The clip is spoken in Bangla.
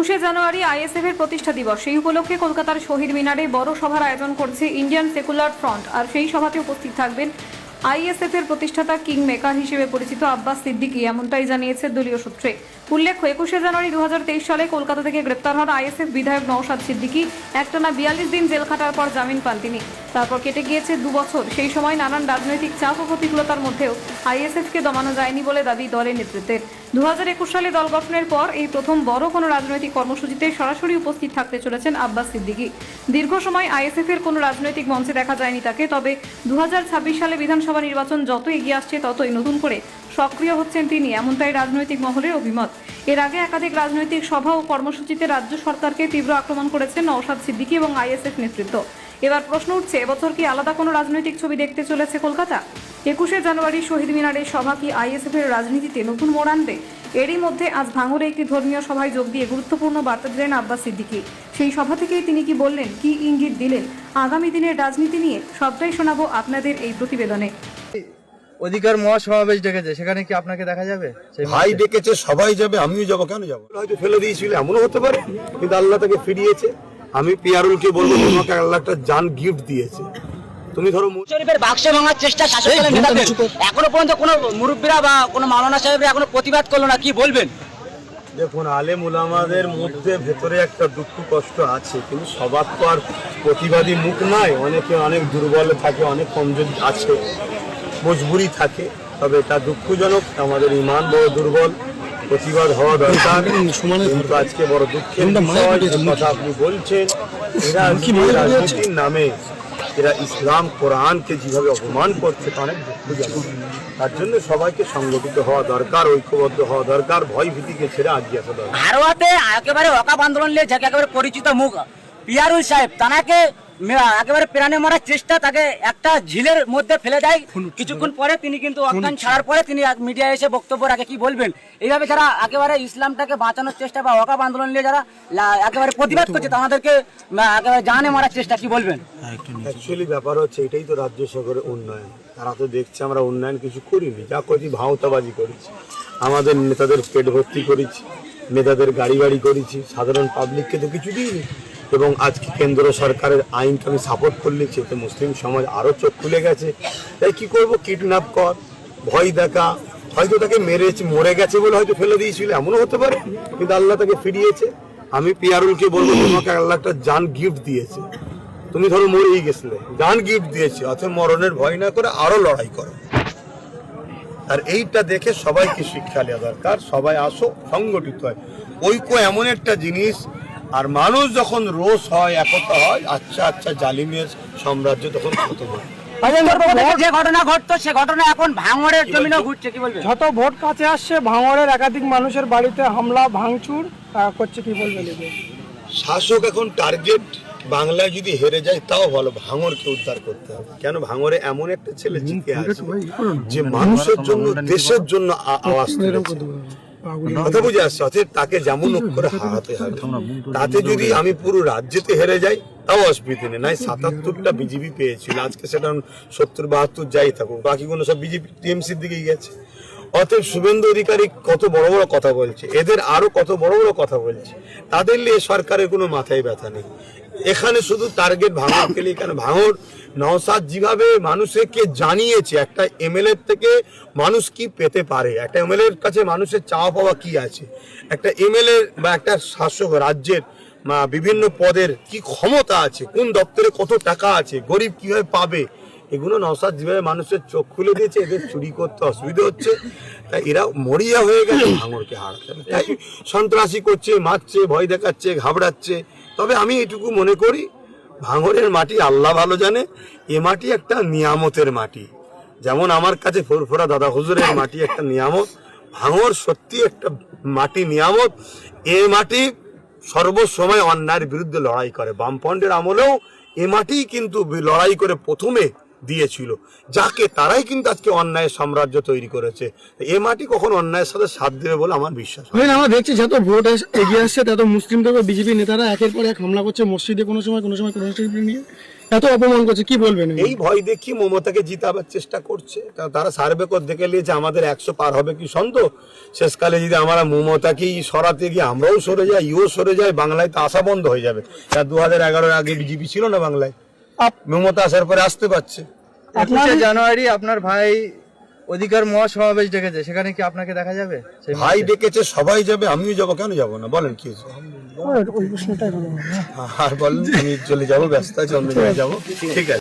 21শে জানুয়ারি আইএসএফ এর প্রতিষ্ঠা দিবস। সেই উপলক্ষে কলকাতার শহীদ মিনারে বড় সভার আয়োজন করছে ইন্ডিয়ান সেকুলার ফ্রন্ট। আর সেই সভাতে উপস্থিত থাকবেন আইএসএফ এর প্রতিষ্ঠাতা কিং মেকার হিসেবে পরিচিত আব্বাস সিদ্দিকী, এমনটাই জানিয়েছে দলীয় সূত্রে। উল্লেখ্য, 21শে জানুয়ারি 2023 সালে কলকাতা থেকে গ্রেপ্তার হন আইএসএফ বিধায়ক নওশাদ সিদ্দিকী। একটানা 42 দিন জেল খাটার পর জামিন পান তিনি। তারপর কেটে গিয়েছে 2 বছর। সেই সময় নানান রাজনৈতিক চাপ ও প্রতিকূলতার মধ্যেও আইএসএফকে দমানো যায়নি বলে দাবি দলের নেতৃত্বের। 2021 সালে দল গঠনের পর এই প্রথম বড় কোনো রাজনৈতিক কর্মসূচিতে সরাসরি উপস্থিত থাকতে চলেছেন আব্বাস সিদ্দিকী। দীর্ঘ সময় আইএসএফ এর কোনো রাজনৈতিক মঞ্চে দেখা যায়নি তাকে। তবে 2026 সালে বিধানসভা নির্বাচন যত এগিয়ে আসছে ততই নতুন করে সক্রিয় হচ্ছেন তিনি, এমনটাই রাজনৈতিক মহলের অভিমত। এর আগে একাধিক রাজনৈতিক সভা ও কর্মসূচিতে রাজ্য সরকারকে তীব্র আক্রমণ করেছেন নওশাদ সিদ্দিকী এবং আইএসএফ নেতৃত্ব। এবার প্রশ্ন উঠছে, এবছর কি আলাদা কোনো রাজনৈতিক ছবি দেখতে চলেছে কলকাতা? 21শে জানুয়ারি শহীদ মিনারের সভা কি আইএসএফ এর রাজনীতিতে নতুন মোড় আনবে? এরই মধ্যে আজ ভাঙড়ে একটি ধর্মীয় সভায় যোগ দিয়ে গুরুত্বপূর্ণ বার্তা দিলেন আব্বাস সিদ্দিকী। সেই সভা থেকেই তিনি কি বললেন, কি ইঙ্গিত দিলেন আগামী দিনের রাজনীতি নিয়ে, সবটাই শোনাবো আপনাদের এই প্রতিবেদনে। অধিকার মহাসমাবেশ ডেকেছে, সেখানে কি আপনাকে দেখা যাবে? ভাই ডেকেছে, সবাই যাবে, আমিও যাবো, কেন যাবো? হয়তো ফেলে দিয়েছিল, এমনও হতে পারে, কিন্তু আল্লাহ তাকে ফিরিয়েছে। আমি পিয়ারুলকে বলবো, তোমাকে আল্লাহ একটা জান গিফট দিয়েছে। তুমি ধরো শরীফের বাক্স ভাঙার চেষ্টা শাসক দলের নেতাদের, এখনো পর্যন্ত কোনো মুরব্বীরা বা কোনো মাওলানা সাহেবরা এখনো প্রতিবাদ করলো না, কি বলবেন? দেখুন, আলেম উলামাদের মধ্যে ভেতরে একটা দুঃখ কষ্ট আছে, কিন্তু সবার তো আর প্রতিবাদী মুখ নাই। অনেকে অনেক দুর্বল থাকে, অনেক কমজোর আছে, মজবুরি থাকে। তবে এটা দুঃখজনক, আমাদের ইমান বড় দুর্বল, প্রতিবাদ হওয়া দরকার। কিন্তু আজকে বড় দুঃখের বিষয় যে কথা আপনি বলছেন, এরা রাজনীতির নামে এরা ইসলাম কোরআনকে যেভাবে অপমান করছে তা অনেক দুঃখজনক। তার জন্য সবাইকে সংগঠিত হওয়া দরকার, ঐক্যবদ্ধ হওয়া দরকার, ভয় ভীতিকে ছেড়ে আগিয়ে আসা দরকার। হারোয়াতে একেবারে ওয়াকাফ আন্দোলন নিয়ে যাকে একেবারে পরিচিত মুখ পিয়ারুল সাহেব, তাকে একেবারে প্রাণে মারার চেষ্টা, তাকে একটা ঝিলের মধ্যে ফেলে দেয়। কিছুক্ষণ পরে তিনি কিন্তু অজ্ঞান ছাড়ার পরে তিনি মিডিয়ায় এসে বক্তব্য রাখে, কি বলবেন? এইভাবে যারা একেবারে ইসলামটাকে বাঁচানোর চেষ্টা বা ওয়াকাফ আন্দোলন নিয়ে যারা একেবারে প্রতিবাদ করছে, তাদেরকে একেবারে জানে মারার চেষ্টা, কি বলবেন? অ্যাকচুয়ালি ব্যাপার হচ্ছে এটাই তো রাজ্য সরকারের উন্নয়ন। তারা তো দেখছে আমরা উন্নয়ন কিছু করিনি, যা করেছি ভাওতাবাজি করেছি, আমাদের নেতাদের পেট ভর্তি করেছি, নেতাদের গাড়ি বাড়ি করেছি, সাধারণ পাবলিককে তো কিছু দিইনি। এবং আজকে কেন্দ্র সরকারের আইনকে আমি সাপোর্ট করলে তো মুসলিম সমাজ আরও চোখ খুলে গেছে। তাই কি করব, কিডন্যাপ কর, ভয় দেখা, হয়তো তাকে মরে গেছে বলে হয়তো ফেলে দিয়েছিল, এমনও হতে পারে, কিন্তু আল্লাহ তাকে ফিরিয়েছে। আমি পিয়ারুলকে বলবো, তোমাকে আল্লাহ একটা জান গিফট দিয়েছে। তুমি ধরো মরেই গেছিলে, জান গিফট দিয়েছে, অথবা মরণের ভয় না করে আরো লড়াই করো। আর এইটা দেখে সবাইকে শিক্ষা নেওয়া দরকার। সবাই আসো, সংগঠিত হয়। ঐক্য এমন একটা জিনিস, আর মানুষ যখন রোষ হয়, একতা হয়, আচ্ছা আচ্ছা জালিমের সাম্রাজ্য তখন খতম হয়। যে ঘটনা ঘটতো সে ঘটনা এখন ভাঙড়ের জমিনে ঘুরছে, কি বলবেন? যত ভোট কাছে আসছে, ভাঙড়ের একাধিক মানুষের বাড়িতে হামলা ভাঙচুর করছে, কি বলবেন? শাসক এখন টার্গেট, বাংলায় যদি হেরে যায় তাও ভালো, ভাঙড়কে উদ্ধার করতে হবে। কেন ভাঙড়ে এমন একটা ছেলে জিতে আছে যে মানুষের জন্য, দেশের জন্য আওয়াজ তুলেছে। কথা বুঝে আসছে, অর্থাৎ তাকে যেমন করে হারাতে হবে। তাতে যদি আমি পুরো রাজ্যেতে হেরে যাই তাও অসুবিধা নেই, নাই 77টা বিজেপি পেয়েছিল, আজকে সেটা 70-72 যাই থাকুক, বাকিগুলো সব বিজেপি টিএমসির দিকেই গেছে। অতএব শুভেন্দু অধিকারী কত বড় বড় কথা বলছে, এদের আরো কত বড় বড় কথা বলছে, তাদের নিয়ে সরকারের কোনো মাথায় ব্যথা নেই। এখানে শুধু টার্গেট ভাঙড়কে নিয়ে। কেন ভাঙড় নওশাদ যেভাবে মানুষকে জানিয়েছে একটা এমএলএ থেকে মানুষ কি পেতে পারে, একটা এমএলএ এর কাছে মানুষের চাওয়া পাওয়া কি আছে, একটা এমএলএ বা একটা শাসক রাজ্যের বিভিন্ন পদের কি ক্ষমতা আছে, কোন দপ্তরে কত টাকা আছে, গরিব কিভাবে পাবে, এগুলো নওশাদ যেভাবে মানুষের চোখ খুলে দিয়েছে। এদের চুরি করতে অসুবিধা হচ্ছে, তাই এরা মরিয়া হয়ে গেছে ভাঙড়কে হারাতে হবে। তাই সন্ত্রাসী করছে, মারছে, ভয় দেখাচ্ছে, ঘাবড়াচ্ছে। তবে আমি এটুকু মনে করি, ভাঙড়ের মাটি আল্লাহ ভালো জানে, এ মাটি একটা নিয়ামতের মাটি। যেমন আমার কাছে ফুরফুরা দাদা হুজুরের মাটি একটা নিয়ামত, ভাঙড় সত্যি একটা মাটি নিয়ামত। এ মাটি সর্বসময় অন্যায়ের বিরুদ্ধে লড়াই করে। বামফ্রন্টের আমলেও এ মাটি কিন্তু লড়াই করে প্রথমে দিয়েছিল, যাকে তারাই কিন্তু আজকে অন্যায়ের সাম্রাজ্য তৈরি করেছে। এ মাটি কখন অন্যায়ের সাথে সাথ দেবে বলে আমার বিশ্বাস। আমরা দেখছি যত ভোট এগিয়ে আসছে তত মুসলিম থেকে বিজেপি নেতারা একের পর এক হামলা করছে মসজিদে, কোনো সময় কোরআন শরীফ নিয়ে। এত অপমান করছে, কি বলবেন? এই ভয় দেখি মমতাকে জিতাবার চেষ্টা করছে। তারা সার্ভে করে দেখে নিয়েছে আমাদের 100 পার হবে কি সন্দেহ। শেষকালে যদি আমরা মমতাকেই সরাতে গিয়ে আমরাও সরে যাই, ইও সরে যায়, বাংলায় তো আসা বন্ধ হয়ে যাবে। 2011 আগে বিজেপি ছিল না বাংলায়, মমতা আসার পরে আসতে পারছে। 21শে জানুয়ারি আপনার ভাই অধিকার মহাসমাবেশ ডেকেছে, সেখানে কি আপনাকে দেখা যাবে? সেই ভাই ডেকেছে, সবাই যাবে, আমিও যাবো, কেন যাবো না বলেন? কি হয়েছে? ওই প্রশ্নটাই হলো। আর বলেন, আমি চলে যাবো, ব্যস্ত আছি, অন্য জায়গায় যাবো, ঠিক আছে।